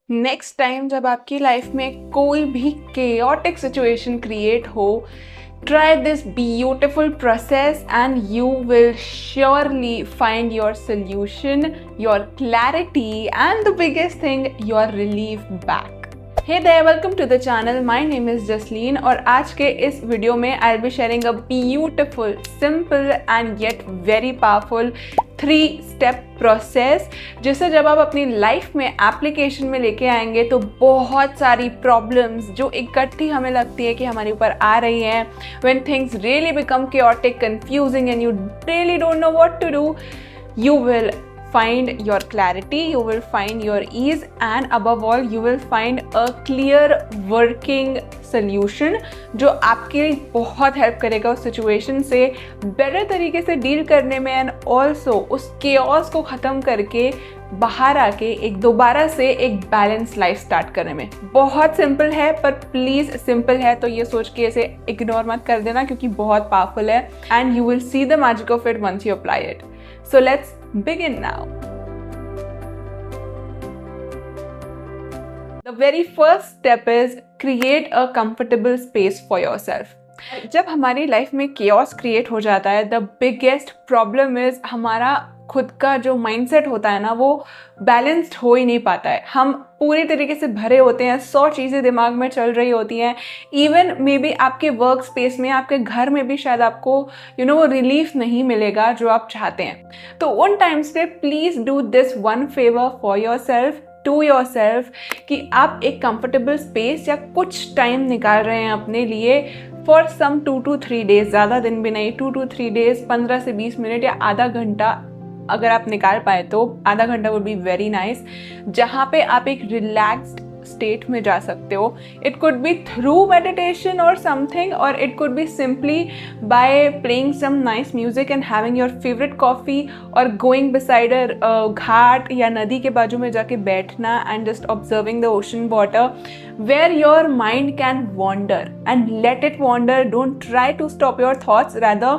Next time जब आपकी life में कोई भी chaotic सिचुएशन क्रिएट हो, try this beautiful process and you will surely find your solution, your clarity, and the biggest thing, your relief back. Hey there, welcome to the channel. My name is Jasleen और आज के इस video में I'll be sharing a beautiful, simple and yet very powerful 3-step process जिसे जब आप अपनी life में एप्लीकेशन में लेके आएंगे तो बहुत सारी प्रॉब्लम्स जो इकट्ठी हमें लगती है कि हमारे ऊपर आ रही हैं, when things really become chaotic, confusing and you really don't know what to do, you will find your clarity, you will find your ease and above all you will find a clear working solution जो आपके लिए बहुत help करेगा उस situation से better तरीके से deal करने में एंड ऑल्सो उस केओस को ख़त्म करके बाहर आके दोबारा से एक बैलेंस लाइफ स्टार्ट करने में। बहुत सिंपल है पर प्लीज़ सिंपल है तो ये सोच के इसे इग्नोर मत कर देना क्योंकि बहुत पावरफुल है and you will see the magic of it once you apply it. So let's begin now. The very first step is create a comfortable space for yourself. जब हमारी लाइफ में chaos क्रिएट हो जाता है, the biggest problem is हमारा खुद का जो माइंडसेट होता है ना वो बैलेंस्ड हो ही नहीं पाता है। हम पूरी तरीके से भरे होते हैं, 100 चीज़ें दिमाग में चल रही होती हैं। इवन मे बी आपके वर्क स्पेस में, आपके घर में भी शायद आपको वो रिलीफ नहीं मिलेगा जो आप चाहते हैं। तो उन टाइम्स पे please do this one favour for yourself, to yourself, कि आप एक कंफर्टेबल स्पेस या कुछ टाइम निकाल रहे हैं अपने लिए फॉर सम 2 to 3 days, ज़्यादा दिन भी नहीं, 2 to 3 days, 15 से 20 मिनट या आधा घंटा अगर आप निकाल पाए तो आधा घंटा वुड बी वेरी नाइस, जहाँ पे आप एक रिलैक्स्ड स्टेट में जा सकते हो। It could be through meditation और समथिंग और it could be simply by playing some nice music and having your favourite coffee और गोइंग बिसाइड अ घाट या नदी के बाजू में जाके बैठना and just observing the ocean water where your mind can wander and let it wander. Don't try to stop your thoughts, rather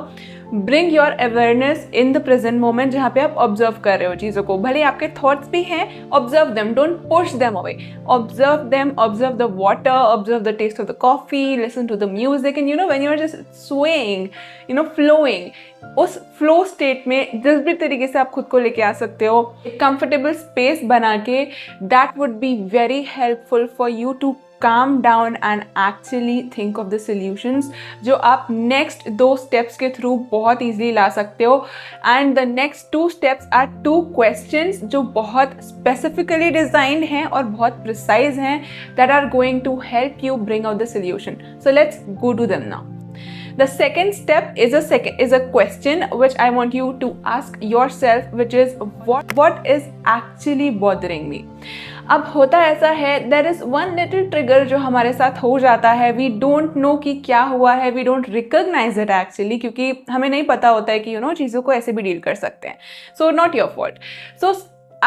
bring your awareness in the present moment जहाँ पे आप observe कर रहे हो चीज़ों को। भले आपके thoughts भी हैं, observe them, don't push them away. Observe them, observe the water, observe the taste of the coffee, listen to the music and when you are just swaying, flowing, उस फ्लो स्टेट में जिस भी तरीके से आप खुद को लेके आ सकते हो, एक कंफर्टेबल स्पेस बना के, that would be very helpful for you to calm down and actually think of the solutions जो आप next 2 steps के through बहुत easily ला सकते हो। and the next 2 steps are 2 questions जो बहुत specifically designed हैं और बहुत precise हैं that are going to help you bring out the solution. So let's go to them now. The second step is a question which I want you to ask yourself, which is what is actually bothering me. अब होता ऐसा है, there is one little trigger जो हमारे साथ हो जाता है, we don't know कि क्या हुआ है, we don't recognize it actually, क्योंकि हमें नहीं पता होता है कि चीज़ों को ऐसे भी डील कर सकते हैं। So not your fault. So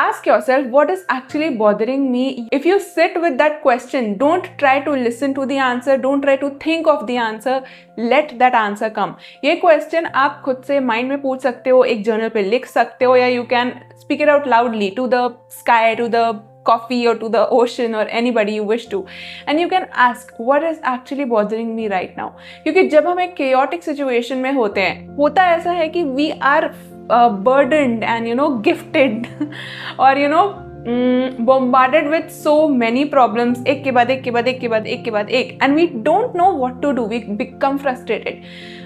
ask yourself what is actually bothering me. If you sit with that question, don't try to listen to the answer, don't try to think of the answer, let that answer come. ये question आप खुद से mind में पूछ सकते हो, एक journal पे लिख सकते हो, या you can speak it out loudly to the sky, to the coffee or to the ocean or anybody you wish to, and you can ask what is actually bothering me right now. क्योंकि जब हम एक chaotic situation में होते हैं, होता ऐसा है कि we are burdened and gifted or bombarded with so many problems, एक के बाद एक के बाद एक के बाद एक के बाद एक, and we don't know what to do, we become frustrated.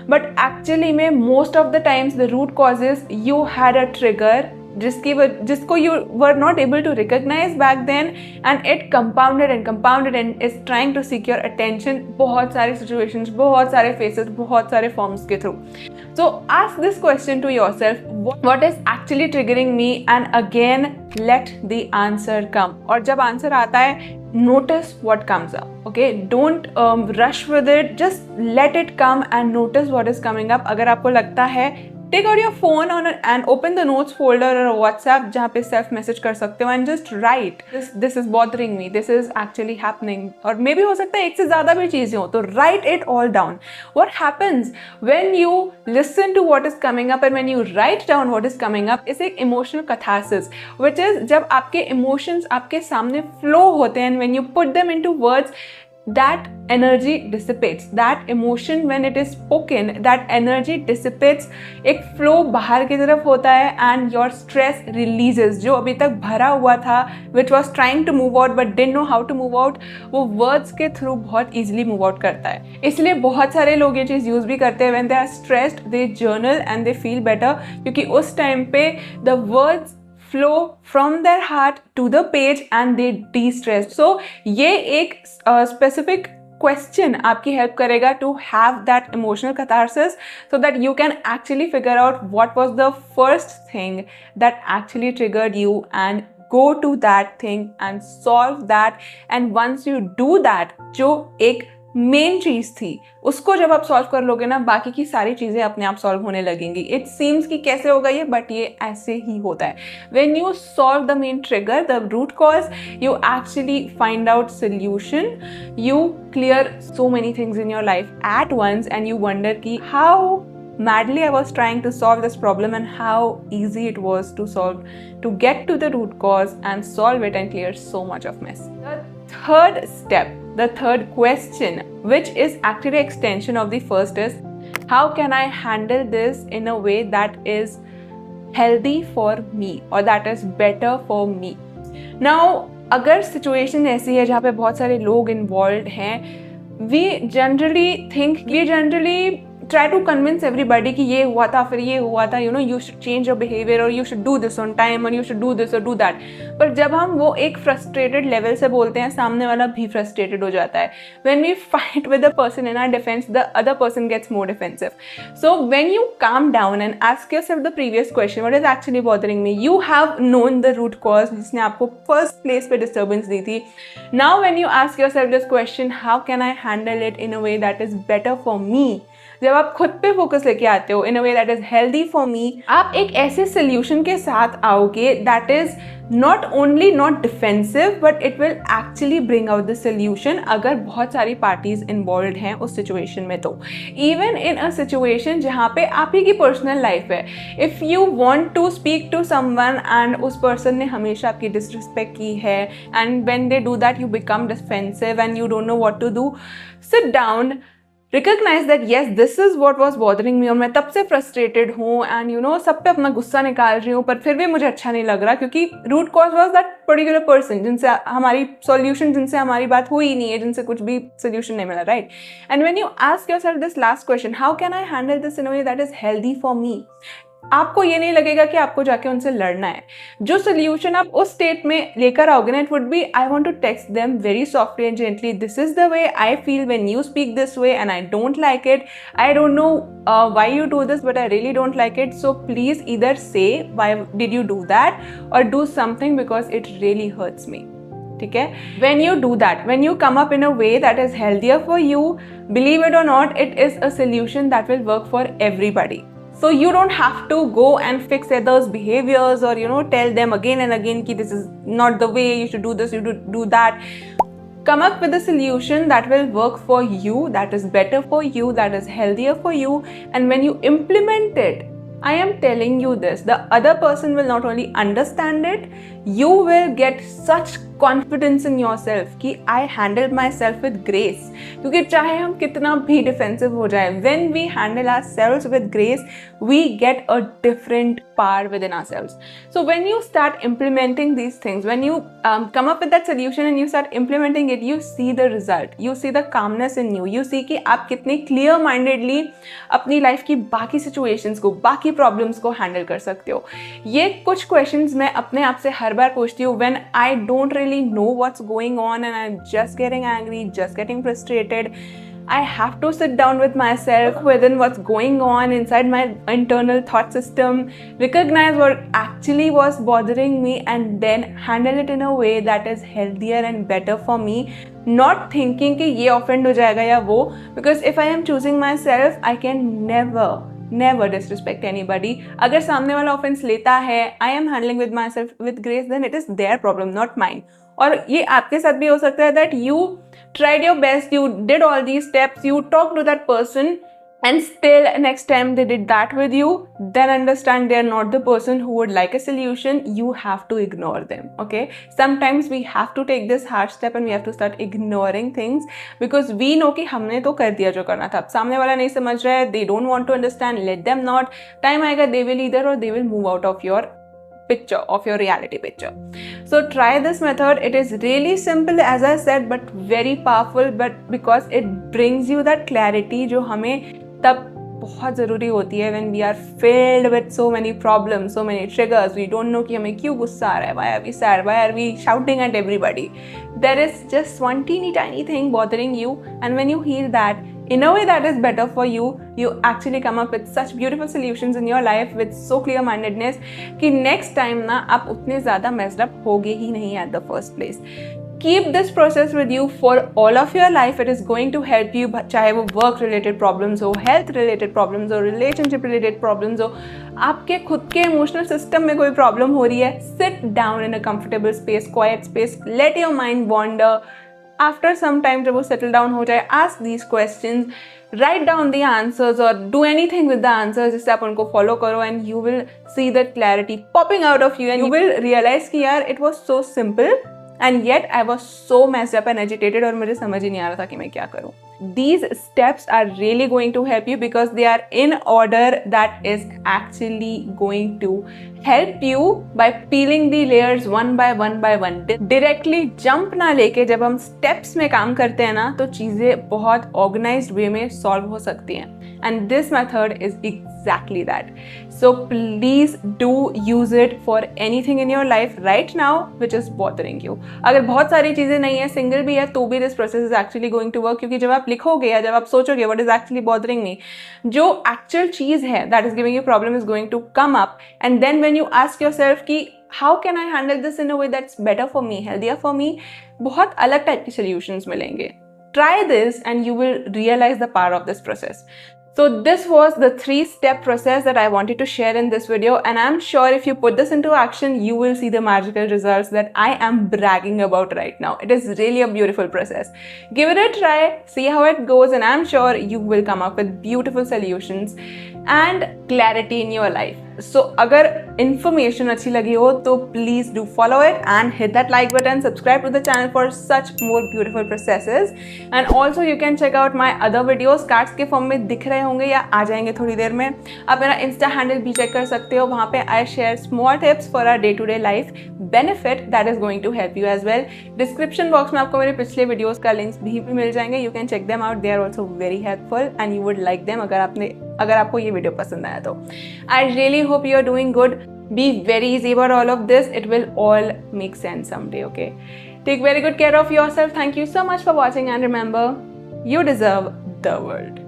But actually में most of the times the root cause is you had a trigger जिसको you were not able to recognize back then and it compounded and is trying to seek your attention बहुत सारे situations, बहुत सारे faces, बहुत सारे forms के through. So ask this question to yourself, what is actually triggering me, and again let the answer come. और जब answer आता है, notice what comes up. Okay, don't rush with it, just let it come and notice what is coming up. अगर आपको लगता है take out your phone on and open the notes folder और WhatsApp जहाँ पे self message कर सकते हो and just write this is bothering me, this is actually happening, और मे भी हो सकता है एक से ज़्यादा भी चीज़ें हो, तो write it all down. What happens when you listen to what is coming up and when you write down what is coming up, is एक इमोशनल कैथारसिस व्हिच इज जब आपके इमोशंस आपके सामने फ्लो होते हैं, when you put them into words, that energy dissipates. That emotion when it is spoken, that energy dissipates. एक flow बाहर की तरफ होता है and your stress releases. जो अभी तक भरा हुआ था, which was trying to move out but didn't know how to move out, वो words के through बहुत easily move out करता है. इसलिए बहुत सारे लोग ये चीज़ use भी करते हैं. When they are stressed, they journal and they feel better, क्योंकि उस time पे the words flow from their heart to the page and they de-stress. So ये एक specific question आपकी help करेगा to have that emotional catharsis so that you can actually figure out what was the first thing that actually triggered you and go to that thing and solve that. And once you do that, जो एक main चीज़ थी उसको जब आप solve कर लोगे ना, बाकी की सारी चीज़ें अपने आप सॉल्व होने लगेंगी. इट सीम्स कि कैसे होगा ये, बट ये ऐसे ही होता है. When you solve the main trigger, the root cause, you actually find out solution, you clear so many things in your life at once and you wonder कि how madly I was trying to solve this problem and how easy it was to solve, to get to the root cause and solve it and clear so much of mess. The third step, the third question, which is actually an extension of the first, is how can I handle this in a way that is healthy for me or that is better for me. Now अगर situation ऐसी है जहाँ पे बहुत सारे लोग involved हैं, we generally try to convince everybody कि ये हुआ था, फिर ये हुआ था, you know, you should change your behavior or you should do this on time or you should do this or do that. पर जब हम वो एक frustrated level से बोलते हैं, सामने वाला भी frustrated हो जाता है. When we fight with the person in our defense, the other person gets more defensive. So when you calm down and ask yourself the previous question, what is actually bothering me? You have known the root cause जिसने आपको first place पे disturbance दी थी. Now when you ask yourself this question, how can I handle it in a way that is better for me? जब आप खुद पे focus लेके आते हो in a way that is healthy for me, आप एक ऐसे सोल्यूशन के साथ आओगे that is not only not defensive but it will actually bring out the solution. अगर बहुत सारी पार्टीज इन्वॉल्व हैं उस सिचुएशन में, तो इवन इन अ सिचुएशन जहाँ पे आप ही की पर्सनल लाइफ है, if you want to speak to someone and उस पर्सन ने हमेशा आपकी डिसरिस्पेक्ट की है and when they do that you become defensive and you don't know what to do, sit down, recognise that yes this is what was bothering me और मैं तब से फ्रस्ट्रेटेड हूँ एंड यू नो सब पे अपना गुस्सा निकाल रही हूँ, पर फिर भी मुझे अच्छा नहीं लग रहा क्योंकि root cause was that particular person जिनसे हमारी सॉल्यूशन, जिनसे हमारी बात हुई नहीं है, जिनसे कुछ भी सोल्यूशन नहीं मिला, right. And when you ask yourself this last question, how can I handle this in a way that is healthy for मी, आपको ये नहीं लगेगा कि आपको जाके उनसे लड़ना है. जो सोल्यूशन आप उस स्टेट में लेकर आओगे ना, it would be I want to text them very softly and gently, this is the way I feel when you speak this way and I don't like it, I don't know why you do this but I really don't like it, so please either say why did you do that or do something because it really hurts me. ठीक है, when you do that, when you come up in a way that is healthier for you, believe it or not, it is a solution that will work for everybody. So you don't have to go and fix others' behaviors or you know tell them again and again कि this is not the way, you should do this, you should do that. Come up with a solution that will work for you, that is better for you, that is healthier for you, and when you implement it, I am telling you this, the other person will not only understand it, you will get such confidence in yourself कि I handled myself with grace. क्योंकि चाहे हम कितना भी defensive हो जाए, when we handle ourselves with grace, we get a different power within ourselves. So when you start implementing these things, when you come up with that solution and you start implementing it, you see the result, you see the calmness in you, you see कि आप कितने clear mindedly अपनी life की बाकी situations को, बाकी problems को handle कर सकते हो. ये कुछ questions मैं अपने आप से हर बार पूछती हूँ when I don't really know what's going on and I'm just getting angry, just getting frustrated. I have to sit down with myself within what's going on inside my internal thought system, recognize what actually was bothering me and then handle it in a way that is healthier and better for me, not thinking कि ये offend हो जाएगा या वो, because if I am choosing myself, I can never never disrespect anybody. अगर सामने वाला offence लेता है, I am handling with myself with grace, then it is their problem, not mine. और ये आपके साथ भी हो सकता है that you tried your best, you did all these steps, you talked to that person, and still next time they did that with you, then understand they are not the person who would like a solution. You have to ignore them. Okay, sometimes we have to take this harsh step and we have to start ignoring things because we know कि हमने तो कर दिया जो करना था. अब सामने वाला नहीं समझ रहा है, they don't want to understand, let them not. Time आएगा they will either or they will move out of your picture, of your reality picture. So try this method. It is really simple as I said, but very powerful, but because it brings you that clarity जो हमें तब बहुत ज़रूरी होती है when we are filled with so many problems, so many triggers, we don't know कि हमें क्यों गुस्सा आ रहा है, why are we sad, why are we shouting at everybody. There is just one teeny tiny thing bothering you, and when you heal that in a way that is better for you, you actually come up with such beautiful solutions in your life with so clear mindedness कि next time ना आप उतने ज़्यादा messed up होगे ही नहीं at the first place. Keep this process with you for all of your life. It is going to help you, चाहे वो work related problems हो, health related problems हो, relationship related problems हो, आपके खुद के emotional system में कोई problem हो रही है, sit down in a comfortable space, quiet space, let your mind wander. After some time जब वो settle down हो जाए, ask these questions, write down the answers or do anything with the answers जिससे आप उनको follow करो, and you will see that clarity popping out of you and you will realize कि यार it was so simple and yet I was so messed up and agitated और मुझे समझ ही नहीं आ रहा था कि मैं क्या करूँ. These steps are really going to help you because they are in order that is actually going to help you by peeling the layers one by one by one. Directly jump ना लेके जब हम steps में काम करते हैं ना तो चीज़ें बहुत organized way में solve हो सकती हैं. And this method is exactly that. So please do use it for anything in your life right now which is bothering you. अगर बहुत सारी चीज़ें नहीं है, single भी है, तो भी this process is actually going to work क्योंकि जब आप लिखोगे या जब आप सोचोगे what is actually bothering me, जो actual चीज़ है that is giving you problem is going to come up, and then when you ask yourself कि how can I handle this in a way that's better for me, healthier for me, बहुत अलग type की solutions मिलेंगे. Try this and you will realize the power of this process. So this was the 3-step process that I wanted to share in this video, and I'm sure if you put this into action, you will see the magical results that I am bragging about right now. It is really a beautiful process. Give it a try, see how it goes, and I'm sure you will come up with beautiful solutions and clarity in your life. So अगर information अच्छी लगी हो तो please do follow it and hit that like button, subscribe to the channel for such more beautiful processes, and also you can check out my other videos. cards के form में दिख रहे होंगे या आ जाएंगे थोड़ी देर में. आप मेरा Insta handle भी check कर सकते हो, वहाँ पे I share small tips for our day-to-day life benefit that is going to help you as well. Description box में आपको मेरे पिछले videos का links भी मिल जाएंगे. You can check them out. They are also very helpful and you would like them अगर आपको ये वीडियो पसंद आया तो. I really hope you are doing good. Be very easy about all of this. It will all make sense someday, okay? Take very good care of yourself. Thank you so much for watching, and remember, you deserve the world.